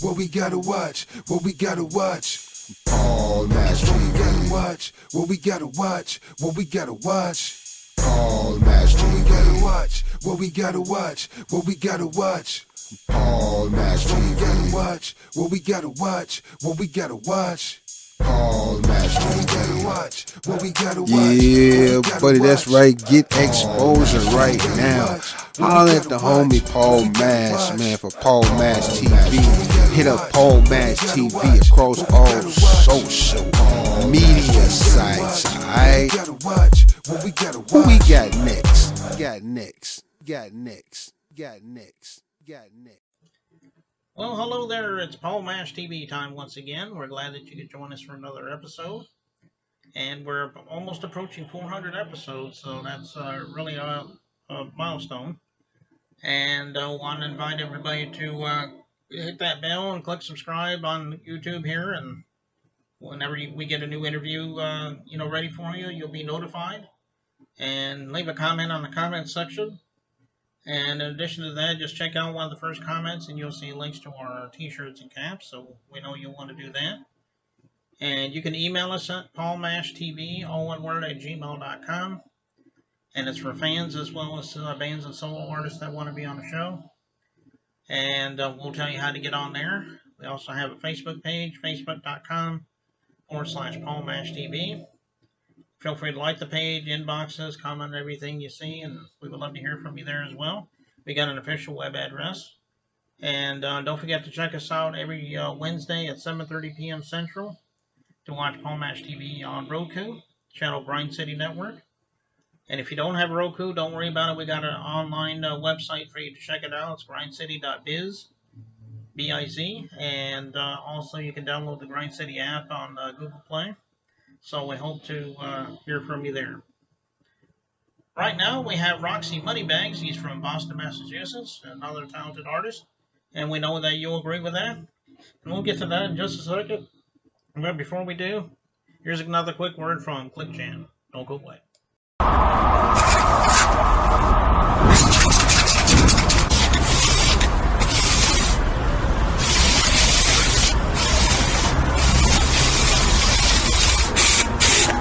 what we gotta watch, what we gotta watch. Paul Mash What we gotta TV. watch, what we gotta watch, what we gotta watch. Paul Mash What we gotta TV. watch, what we gotta watch, what we gotta watch. Paul Mash What we gotta TV. watch, what we gotta watch, what we gotta watch. Paul Mash What we gotta TV. watch, what we gotta watch. Yeah, buddy, that's right. Get Paul exposure Mash right TV. now. Holler at the homie Paul Mash, man, for Paul Mash TV. Hit up Paul Mash TV across all social media sites, alright? Gotta watch, what we gotta watch. Who we got next? Got next. Got next. Got next. Got next. Well, hello there. It's Paul Mash TV time once again. We're glad that you could join us for another episode. And we're almost approaching 400 episodes, so that's really a milestone. And I want to invite everybody to hit that bell and click subscribe on YouTube here. And whenever we get a new interview, ready for you, you'll be notified. And leave a comment on the comment section. And in addition to that, just check out one of the first comments and you'll see links to our t-shirts and caps, so we know you'll want to do that. And you can email us at paulmashtv, all one word, at gmail.com. And it's for fans as well as bands and solo artists that want to be on the show. And we'll tell you how to get on there. We also have a Facebook page, facebook.com/paulmashtv. Feel free to like the page, inboxes, comment on everything you see, and we would love to hear from you there as well. We got an official web address. And don't forget to check us out every Wednesday at 7:30 p.m. Central to watch Paul Mash TV on Roku, channel Grind City Network. And if you don't have Roku, don't worry about it. We got an online website for you to check it out. It's grindcity.biz, B-I-Z. And also you can download the Grind City app on Google Play. So we hope to hear from you there. Right now we have Maxie Moneybags. He's from Boston, Massachusetts, another talented artist. And we know that you'll agree with that. And we'll get to that in just a second. But before we do, here's another quick word from ClickJam. Don't go away.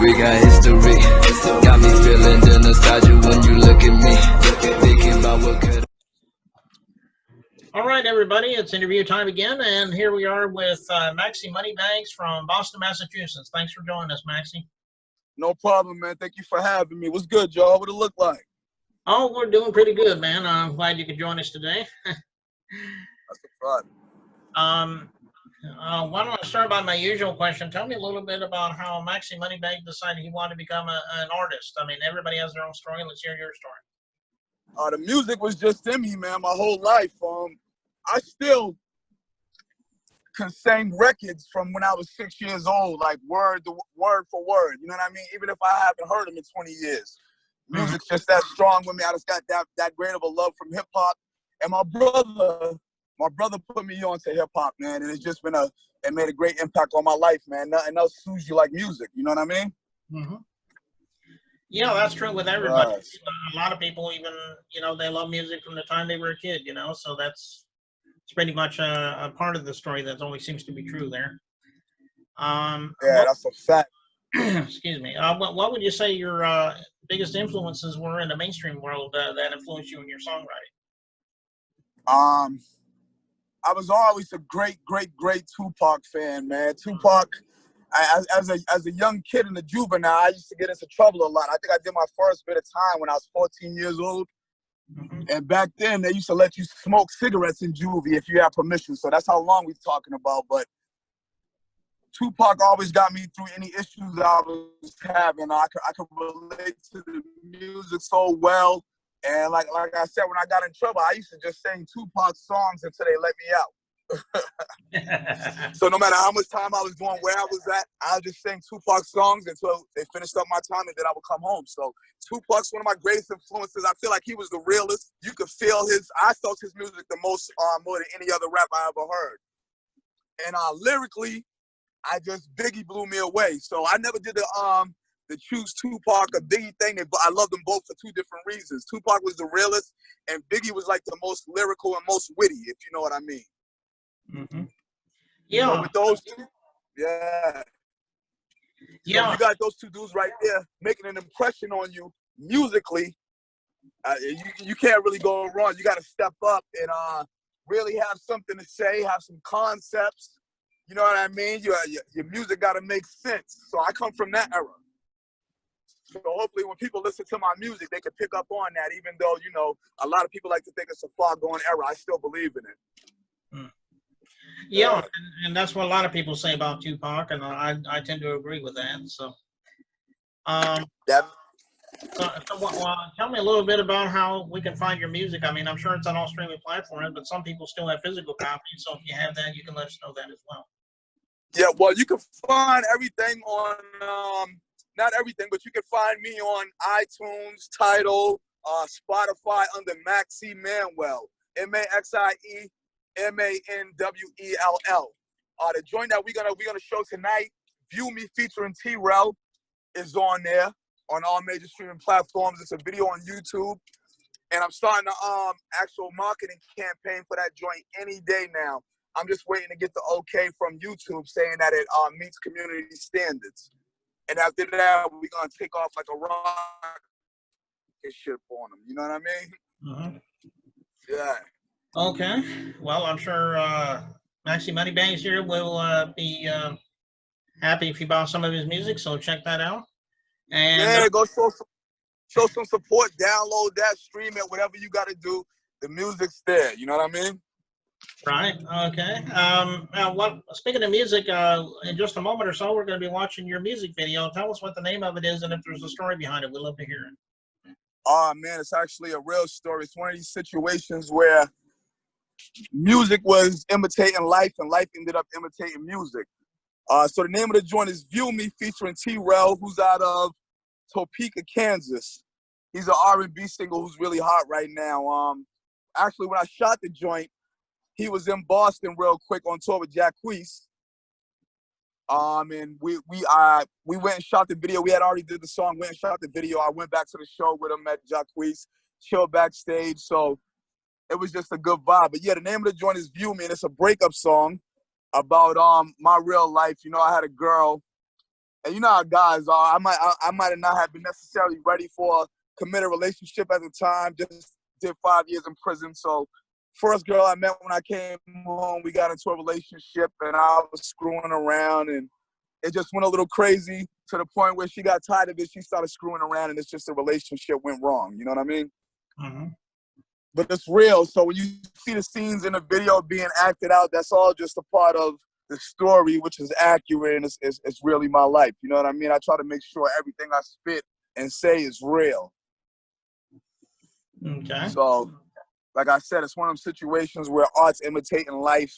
We got history, got me feeling the nostalgia when you look at me, thinking about what could. All right, everybody, it's interview time again, and here we are with Maxie Moneybags from Boston, Massachusetts. Thanks for joining us, Maxie. No problem, man. Thank you for having me. What's good, y'all? What it look like? Oh, we're doing pretty good, man. I'm glad you could join us today. That's a fun. Why don't I start by my usual question? Tell me a little bit about how Maxie Moneybags decided he wanted to become an artist. I mean, everybody has their own story. Let's hear your story. The music was just in me, man, my whole life. I still can sing records from when I was 6 years old, like word for word. You know what I mean? Even if I haven't heard them in 20 years. Music's just that strong with me. I just got that great of a love from hip hop. And my brother put me on to hip hop, man, and it's just been it made a great impact on my life, man. Nothing else soothes you like music. You know what I mean? Mm-hmm. Yeah, that's true with everybody. Right. A lot of people even, they love music from the time they were a kid, so it's pretty much a part of the story that always seems to be true there. Yeah, that's a fact. Excuse me. What would you say your biggest influences were in the mainstream world that influenced you in your songwriting? I was always a great Tupac fan, man. Tupac, as a young kid and a juvenile, I used to get into trouble a lot. I think I did my first bit of time when I was 14 years old. Mm-hmm. And back then, they used to let you smoke cigarettes in juvie if you had permission. So that's how long we're talking about. But Tupac always got me through any issues that I was having. I could relate to the music so well. And like I said, when I got in trouble, I used to just sing Tupac songs until they let me out. So no matter how much time I was doing where I was at, I would just sing Tupac songs until they finished up my time, and then I would come home. So Tupac's one of my greatest influences. I feel like he was the realest. You could feel I felt his music the most, more than any other rap I ever heard. And lyrically, Biggie blew me away. So I never did the choose Tupac or Biggie thing. I love them both for two different reasons. Tupac was the realest, and Biggie was like the most lyrical and most witty, if you know what I mean. Mm-hmm. So Yeah, with those two, yeah. So yeah, you got those two dudes right there making an impression on you musically. You can't really go wrong. You got to step up and really have something to say, have some concepts. You know what I mean? Your music got to make sense. So I come from that era. So hopefully when people listen to my music, they can pick up on that, even though, you know, a lot of people like to think it's a far-gone era. I still believe in it. mm. Yeah, and that's what a lot of people say about Tupac, and I tend to agree with that. So, um, That, tell me a little bit about how we can find your music. I mean, I'm sure it's on all streaming platforms, but some people still have physical copies. So if you have that, you can let us know that as well. yeah, well, you can find everything on, not everything, but you can find me on iTunes, Tidal, Spotify under Maxie Manuel, Maxiemannwell. The joint that we're gonna show tonight, View Me featuring T-Rel, is on there on all major streaming platforms. It's a video on YouTube, and I'm starting the actual marketing campaign for that joint any day now. I'm just waiting to get the okay from YouTube saying that it meets community standards. And after that, we're gonna take off like a rocket ship on them. You know what I mean? Yeah. Okay. Well, I'm sure Maxie Moneybags here will be happy if you buy some of his music. So check that out. And Yeah, go show some support. Download that, stream it, whatever you got to do. The music's there. You know what I mean? right. Okay. Speaking of music, in just a moment or so, we're going to be watching your music video. Tell us what the name of it is, and if there's a story behind it, we'd love to hear it. Oh man, it's actually a real story. It's one of these situations where music was imitating life, and life ended up imitating music. So the name of the joint is View Me featuring T-Rel, who's out of Topeka, Kansas. He's an R&B singer who's really hot right now. Actually, when I shot the joint, he was in Boston real quick on tour with Jacquees. And we went and shot the video. We had already did the song, went and shot the video. I went back to the show with him at Jacquees, chilled backstage. So it was just a good vibe. But yeah, the name of the joint is View Me, and it's a breakup song about my real life. You know, I had a girl, and you know how guys are. I might have not have been necessarily ready for a committed relationship at the time. Just did 5 years in prison. So first girl I met when I came home, we got into a relationship, and I was screwing around, and it just went a little crazy to the point where she got tired of it. She started screwing around, and it's just the relationship went wrong. You know what I mean? Mm-hmm. But it's real. So when you see the scenes in the video being acted out, that's all just a part of the story, which is accurate, and it's really my life. You know what I mean? I try to make sure everything I spit and say is real. Okay. So, like I said, it's one of those situations where art's imitating life,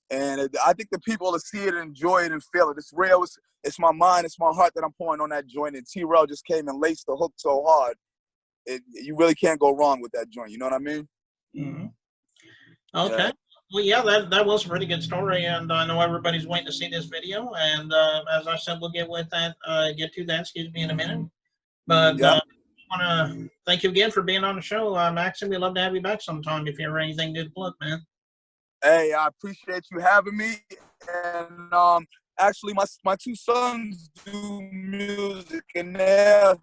and I think the people will see it, enjoy it, and feel it. It's real. It's my mind, it's my heart that I'm pouring on that joint, and T-Rel just came and laced the hook so hard. You really can't go wrong with that joint. You know what I mean? Mm-hmm. Okay. Yeah. Well, yeah, that was a pretty good story, and I know everybody's waiting to see this video. And as I said, we'll get to that. Excuse me, in a minute. But Yeah. I want to thank you again for being on the show, Maxie. We'd love to have you back sometime if you ever anything to plug, man. Hey, I appreciate you having me. And actually, my two sons do music, and they're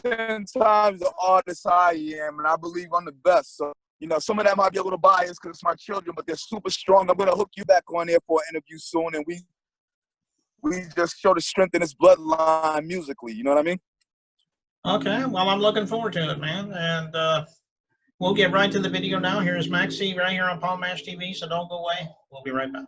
10 times the artist I am, and I believe I'm the best. So, you know, some of that might be a little biased because it's my children, but they're super strong. I'm going to hook you back on there for an interview soon, and we just show the strength in this bloodline musically. You know what I mean? Okay. Well, I'm looking forward to it, man. And we'll get right to the video now. Here's Maxie right here on Paul Mash TV, so don't go away. We'll be right back.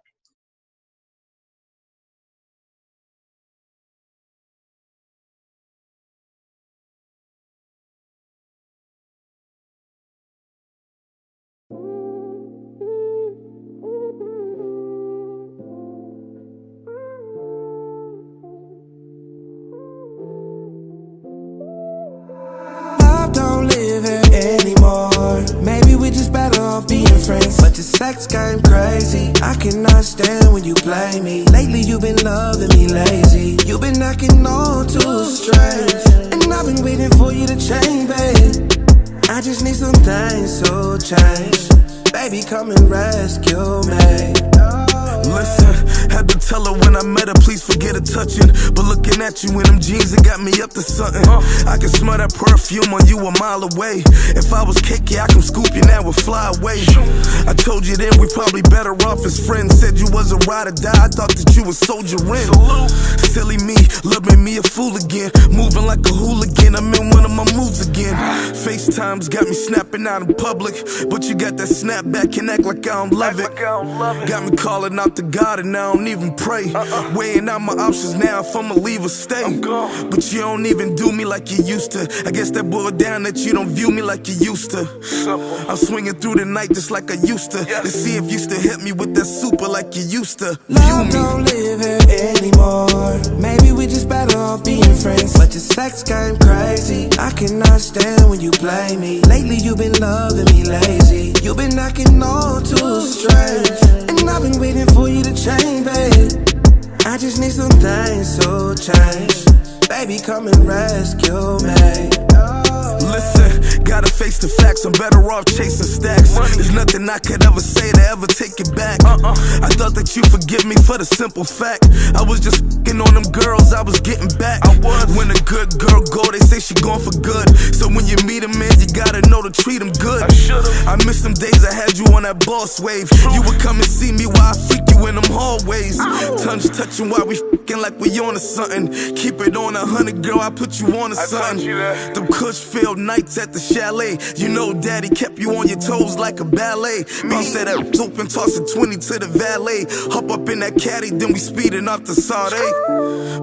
Love don't live here anymore. Maybe we just better off being friends. But your sex game crazy. I cannot stand when you play me. Lately you've been loving me lazy. You've been acting all too strange, and I've been waiting for you to change, babe. I just need some things to change. Baby, come and rescue me. Listen, had to tell her when I met her, please forget her touching. But looking at you in them jeans, it got me up to something. I can smell that perfume on you a mile away. If I was cake, yeah, I can scoop you now and fly away. I told you then we probably better off as friends. Said you was a ride or die, I thought that you was soldier in. Silly me, loving me a fool again. Moving like a hooligan, I'm in one of my moods again. FaceTimes got me snapping out in public, but you got that snapback and act like I don't love it. Got me calling out to God and I don't even pray. Weighing out my options now if I'ma leave or stay. But you don't even do me like you used to. I guess that boiled down that you don't view me like you used to. I'm swinging through the night just like I used to. To see if you still hit me with that super like you used to. Love don't live here anymore. Maybe we just better off being friends. But your sex game crazy, I cannot stand when you play me. Lately you been loving me lazy. You been knocking all too strange, and I've been waiting for you to change, babe. I just need some things to change. Baby, come and rescue me. Listen, gotta face the facts, I'm better off chasing stacks. There's nothing I could ever say to ever take it back. I thought that you forgive me for the simple fact I was just f***ing on them girls, I was getting back. When a good girl go, they say she gone for good. So when you meet a man, you gotta know to treat him good. I miss them days I had you on that boss wave. You would come and see me while I freak you in them hallways. Tongues touching while we f***ing like we on to something. Keep it on 100, girl, I put you on to something. Them Kush filled nights at the chalet. You know daddy kept you on your toes like a ballet. Bounce that open, tossing 20 to the valet. Hop up in that caddy, then we speeding up to Sade.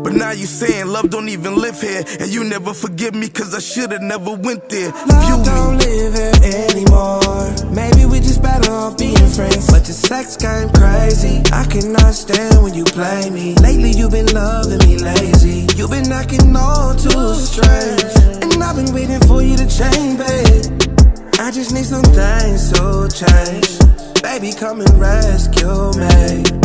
But now you saying love don't even live here, and you never forgive me cause I should've never went there. Love don't live here anymore. Maybe we just better off being friends. But your sex game crazy, I cannot stand when you play me. Lately you been loving me lazy. You been knocking all too strange, and I've been waiting for you to change, babe. I just need some things to change. Baby, come and rescue me.